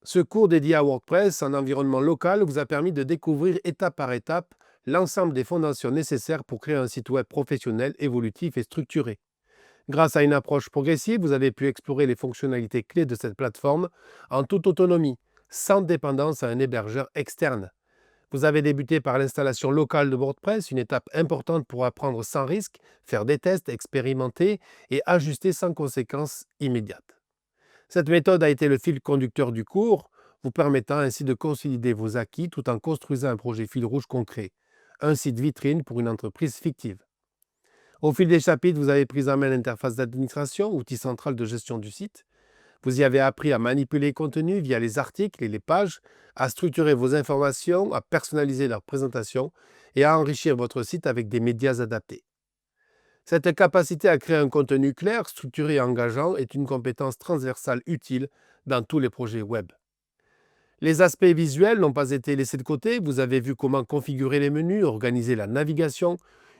Ce cours dédié à WordPress en environnement local vous a permis de découvrir étape par étape l'ensemble des fondations nécessaires pour créer un site web professionnel, évolutif et structuré. Grâce à une approche progressive, vous avez pu explorer les fonctionnalités clés de cette plateforme en toute autonomie, sans dépendance à un hébergeur externe. Vous avez débuté par l'installation locale de WordPress, une étape importante pour apprendre sans risque, faire des tests, expérimenter et ajuster sans conséquences immédiates. Cette méthode a été le fil conducteur du cours, vous permettant ainsi de consolider vos acquis tout en construisant un projet fil rouge concret, un site vitrine pour une entreprise fictive. Au fil des chapitres, vous avez pris en main l'interface d'administration, outil central de gestion du site. Vous y avez appris à manipuler les contenus via les articles et les pages, à structurer vos informations, à personnaliser leur présentation et à enrichir votre site avec des médias adaptés. Cette capacité à créer un contenu clair, structuré et engageant est une compétence transversale utile dans tous les projets web. Les aspects visuels n'ont pas été laissés de côté. Vous avez vu comment configurer les menus, organiser la navigation,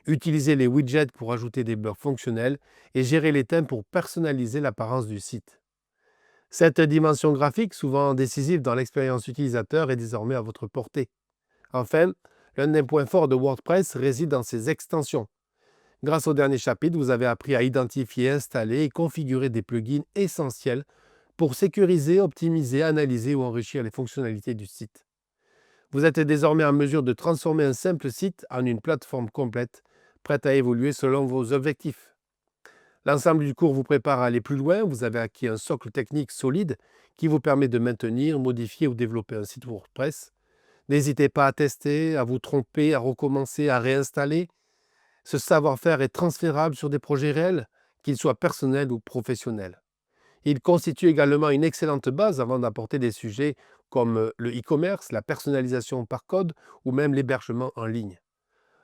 utiliser les widgets pour ajouter des blocs fonctionnels et gérer les thèmes pour personnaliser l'apparence du site. Cette dimension graphique, souvent décisive dans l'expérience utilisateur, est désormais à votre portée. Enfin, l'un des points forts de WordPress réside dans ses extensions. Grâce au dernier chapitre, vous avez appris à identifier, installer et configurer des plugins essentiels pour sécuriser, optimiser, analyser ou enrichir les fonctionnalités du site. Vous êtes désormais en mesure de transformer un simple site en une plateforme complète, prête à évoluer selon vos objectifs. L'ensemble du cours vous prépare à aller plus loin. Vous avez acquis un socle technique solide qui vous permet de maintenir, modifier ou développer un site WordPress. N'hésitez pas à tester, à vous tromper, à recommencer, à réinstaller. Ce savoir-faire est transférable sur des projets réels, qu'ils soient personnels ou professionnels. Il constitue également une excellente base avant d'apporter des sujets comme le e-commerce, la personnalisation par code ou même l'hébergement en ligne.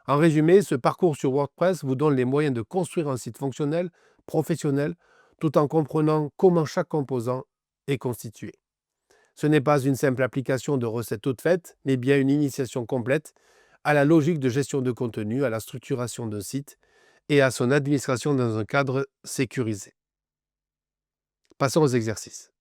En résumé, ce parcours sur WordPress vous donne les moyens de construire un site fonctionnel, professionnel, tout en comprenant comment chaque composant est constitué. Ce n'est pas une simple application de recettes toutes faites, mais bien une initiation complète à la logique de gestion de contenu, à la structuration d'un site et à son administration dans un cadre sécurisé. Passons aux exercices.